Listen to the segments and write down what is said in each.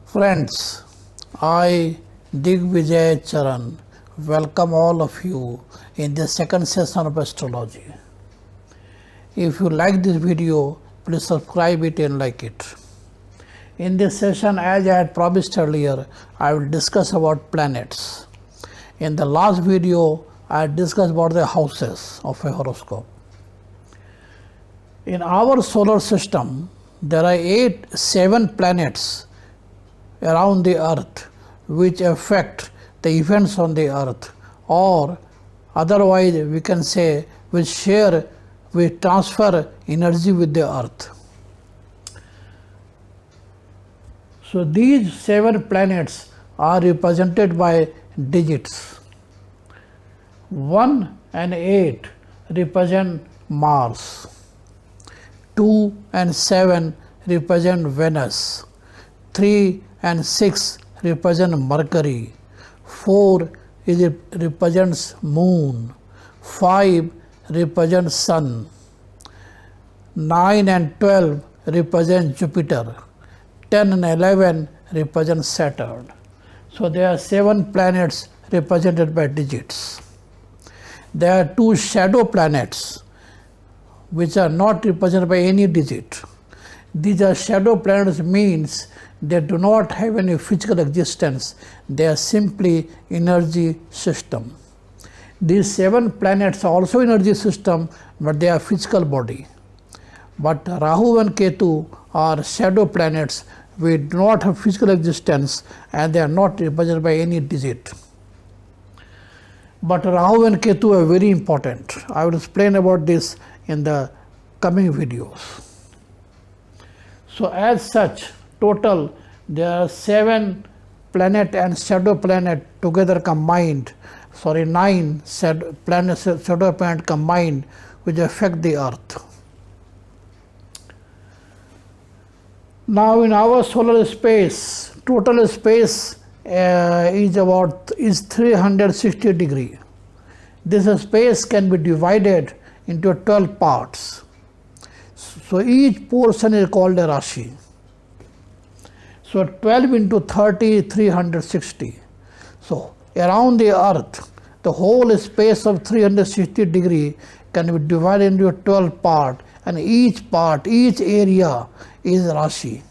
Friends, I Digvijay Charan welcome all of you in the second session of astrology. If you like this video, please subscribe it and like it. In this session, as I had promised earlier, I will discuss about planets. In the last video, I discussed about the houses of a horoscope. In our solar system, there are seven planets around the earth which affect the events on the earth, or otherwise we can say we transfer energy with the earth. So these seven planets are represented by digits. 1 and 8 represent Mars. 2 and 7 represent Venus. 3 and 6 represent Mercury. 4 represents Moon. 5 represents Sun. 9 and 12 represent Jupiter. 10 and 11 represent Saturn. So there are 7 planets represented by digits. There are 2 shadow planets which are not represented by any digit. These are shadow planets, means they do not have any physical existence. They are simply energy system. These 7 planets are also energy system, but they are physical body. But Rahu and Ketu are shadow planets which do not have physical existence and they are not represented by any digit. But Rahu and Ketu are very important. I will explain about this in the coming videos. So as such, total there are 7 planet and shadow planet together combined, 9 shadow planet combined which affect the earth. Now in our solar space, total space is 360 degree. This space can be divided into 12 parts. So each portion is called a Rashi. So 12 into 30, 360. So around the earth, the whole space of 360 degree can be divided into 12 parts, and each area is Rashi.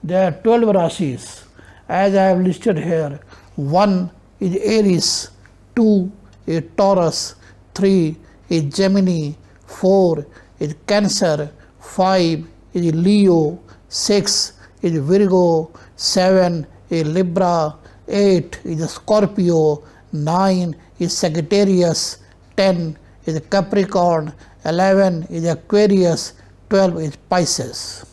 There are 12 Rashis, as I have listed here. 1 is Aries, 2 is Taurus, 3 is Gemini, 4 is Cancer, 5 is Leo, 6 is Virgo, 7 is Libra, 8 is Scorpio, 9 is Sagittarius, 10 is Capricorn, 11 is Aquarius, 12 is Pisces.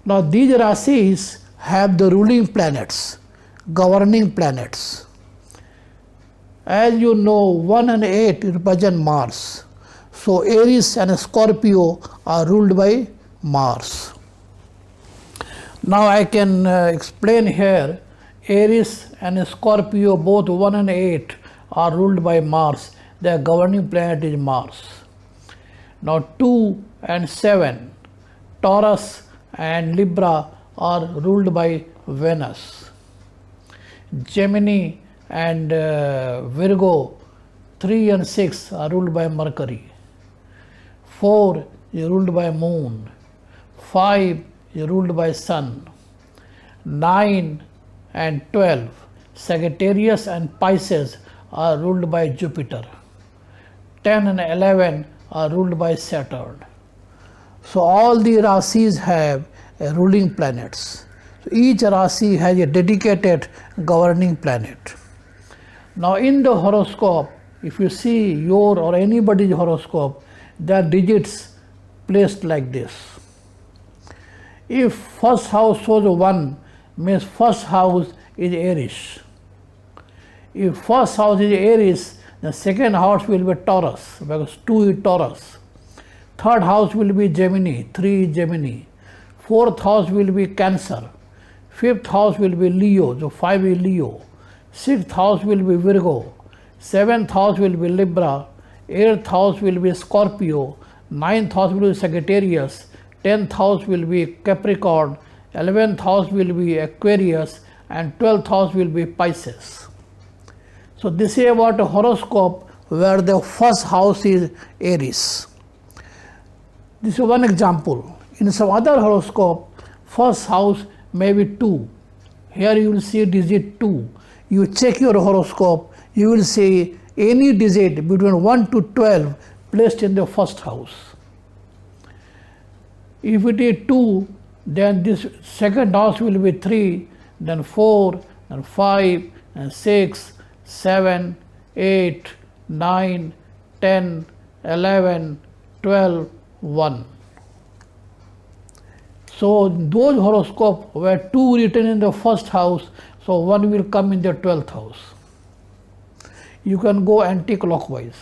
Now these Rashis have the ruling planets, governing planets. As you know, 1 and 8 represent Mars. So Aries and Scorpio are ruled by Mars. Now I can explain here, Aries and Scorpio, both 1 and 8 are ruled by Mars. Their governing planet is Mars. Now 2 and 7, Taurus and Libra are ruled by Venus. Gemini and Virgo, 3 and 6 are ruled by Mercury. 4 is ruled by Moon. 5 is ruled by Sun. 9 and 12, Sagittarius and Pisces are ruled by Jupiter. 10 and 11 are ruled by Saturn. So all the Rashis have ruling planets. So each Rashi has a dedicated governing planet. Now in the horoscope, if you see your or anybody's horoscope, there are digits placed like this. If first house shows 1, means first house is Aries. If first house is Aries, the second house will be Taurus, because 2 is Taurus. Third house will be Gemini, 3 is Gemini. Fourth house will be Cancer. Fifth house will be Leo, so 5 is Leo. Sixth house will be Virgo. Seventh house will be Libra. 8th house will be Scorpio, 9th house will be Sagittarius, 10th house will be Capricorn, 11th house will be Aquarius, and 12th house will be Pisces. So this is about a horoscope where the first house is Aries. This is one example. In some other horoscope, first house may be 2. Here you will see digit 2. You check your horoscope, you will see any digit between 1 to 12 placed in the first house. If it is 2, then this second house will be 3, then 4, then 5, and 6, 7, 8, 9, 10, 11, 12, 1. So those horoscopes were 2 written in the first house, so 1 will come in the 12th house. You can go anti-clockwise.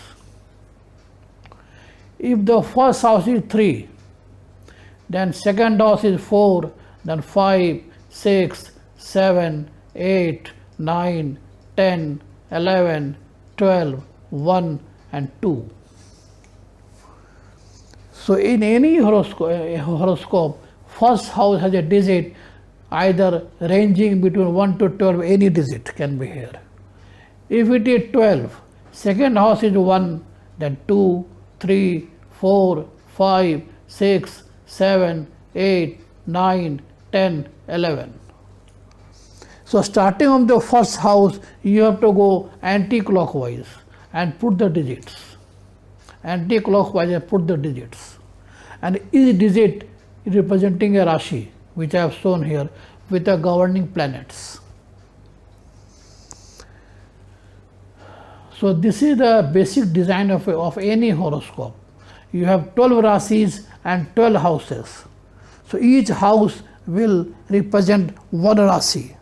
If the first house is 3, then second house is 4, then 5, 6, 7, 8, 9, 10, 11, 12, 1 and 2. So in any horoscope, first house has a digit either ranging between 1 to 12, any digit can be here. If it is 12, second house is 1, then 2, 3, 4, 5, 6, 7, 8, 9, 10, 11. So starting from the first house, you have to go anti-clockwise and put the digits. Anti-clockwise and put the digits. And each digit is representing a Rashi, which I have shown here with the governing planets. So this is the basic design of any horoscope. You have 12 Rashis and 12 houses. So each house will represent one Rashi.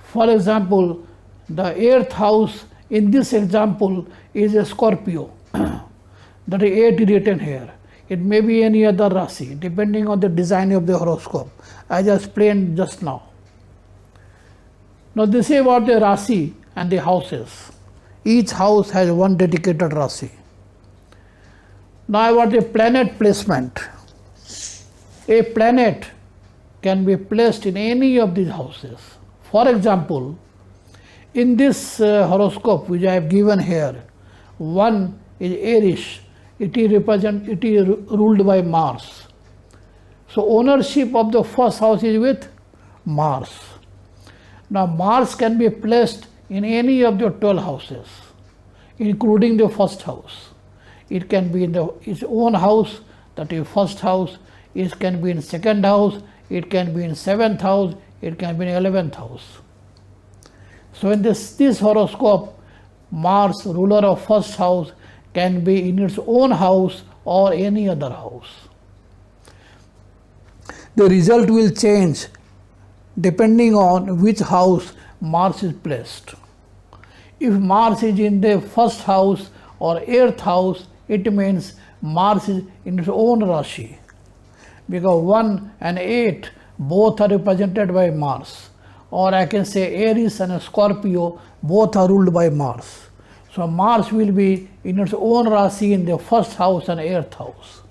For example, the 8th house in this example is a Scorpio. That is 8 written here. It may be any other Rashi depending on the design of the horoscope, as I explained just now. Now this is about the Rashi and the houses. Each house has one dedicated Rashi. Now about the planet placement. A planet can be placed in any of these houses. For example, in this horoscope which I have given here, 1 is Aries. It is ruled by Mars. So ownership of the first house is with Mars. Now Mars can be placed in any of the 12 houses, including the first house. It can be in its own house, that is first house. It can be in second house. It can be in 7th house. It can be in 11th house. So in this horoscope, Mars, ruler of first house, can be in its own house or any other house. The result will change depending on which house Mars is placed. If Mars is in the first house or 8th house, it means Mars is in its own Rashi, because 1 and 8 both are represented by Mars. Or I can say Aries and Scorpio both are ruled by Mars. So Mars will be in its own Rashi in the first house and 8th house.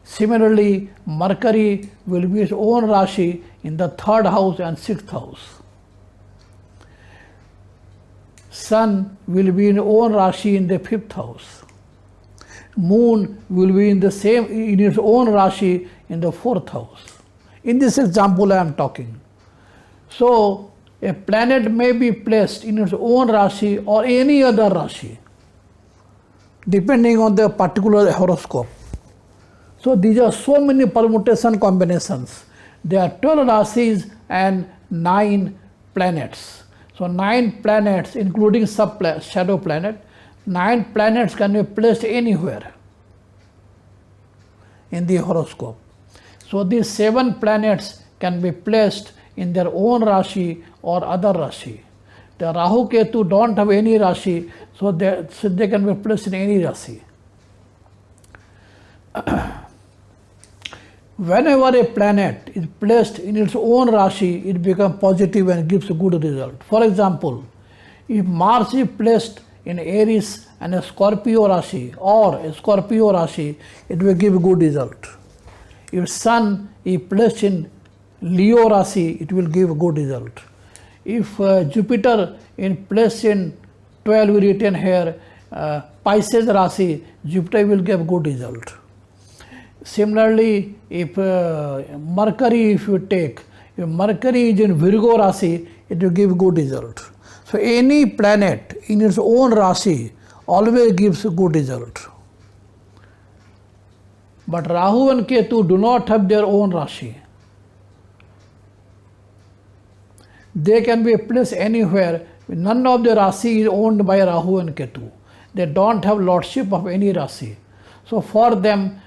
Similarly, Mercury will be its own Rashi in the 3rd house and 6th house. Sun will be in its own Rashi in the 5th house. Moon will be in its own Rashi in the 4th house. In this example I am talking. So a planet may be placed in its own Rashi or any other Rashi, depending on the particular horoscope. So these are so many permutation combinations. There are 12 Rashis and 9 planets. So 9 planets, including shadow planet, 9 planets can be placed anywhere in the horoscope. So these 7 planets can be placed in their own Rashi or other Rashi. The Rahu Ketu don't have any Rashi, so they can be placed in any Rashi. Whenever a planet is placed in its own Rashi, it becomes positive and gives a good result. For example, if Mars is placed in Aries and a Scorpio Rashi or a Scorpio Rashi, it will give a good result. If Sun is placed in Leo Rasi, it will give a good result. If Jupiter is placed in 12, we written here, Pisces Rasi, Jupiter will give good result. Similarly, if Mercury, if you take, if Mercury is in Virgo Rasi, it will give good result. So any planet in its own Rasi always gives a good result. But Rahu and Ketu do not have their own Rasi. They can be placed anywhere. None of the Rasi is owned by Rahu and Ketu. They don't have lordship of any Rasi. So for them,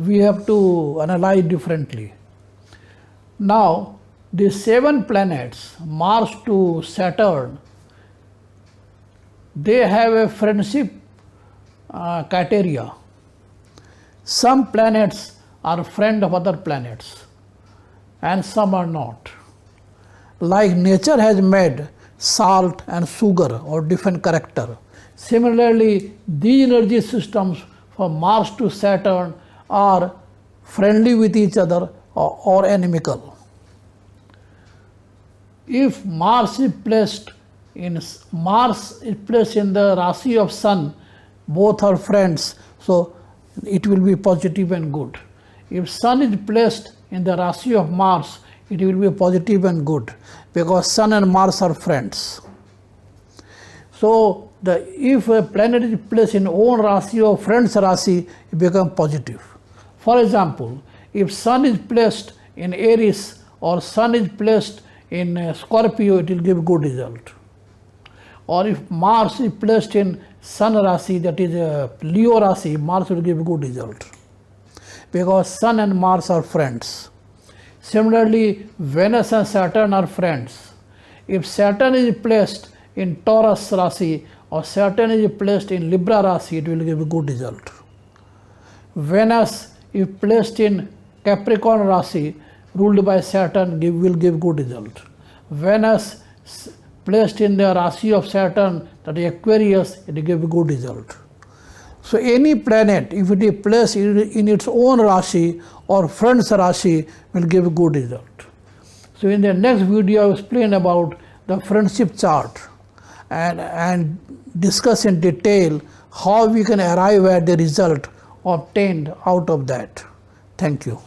we have to analyze differently. Now, the 7 planets, Mars to Saturn, they have a friendship criteria. Some planets are friend of other planets and some are not. Like nature has made salt and sugar or different character. Similarly, these energy systems from Mars to Saturn are friendly with each other or inimical. If Mars is placed in the Rasi of Sun, both are friends, so it will be positive and good. If Sun is placed in the Rasi of Mars, it will be positive and good, because Sun and Mars are friends. So if a planet is placed in own Rasi or friend's Rasi, it becomes positive. For example, if Sun is placed in Aries or Sun is placed in Scorpio, it will give good result. Or if Mars is placed in Sun Rasi, that is Leo Rasi, Mars will give good result, because Sun and Mars are friends. Similarly, Venus and Saturn are friends. If Saturn is placed in Taurus Rasi or Saturn is placed in Libra Rasi, it will give a good result. Venus, if placed in Capricorn Rasi, ruled by Saturn, will give good result. Venus placed in the Rasi of Saturn, that is Aquarius, it will give a good result. So any planet, if it is placed in its own Rasi or friend's Rasi, will give a good result. So in the next video, I will explain about the friendship chart and discuss in detail how we can arrive at the result obtained out of that. Thank you.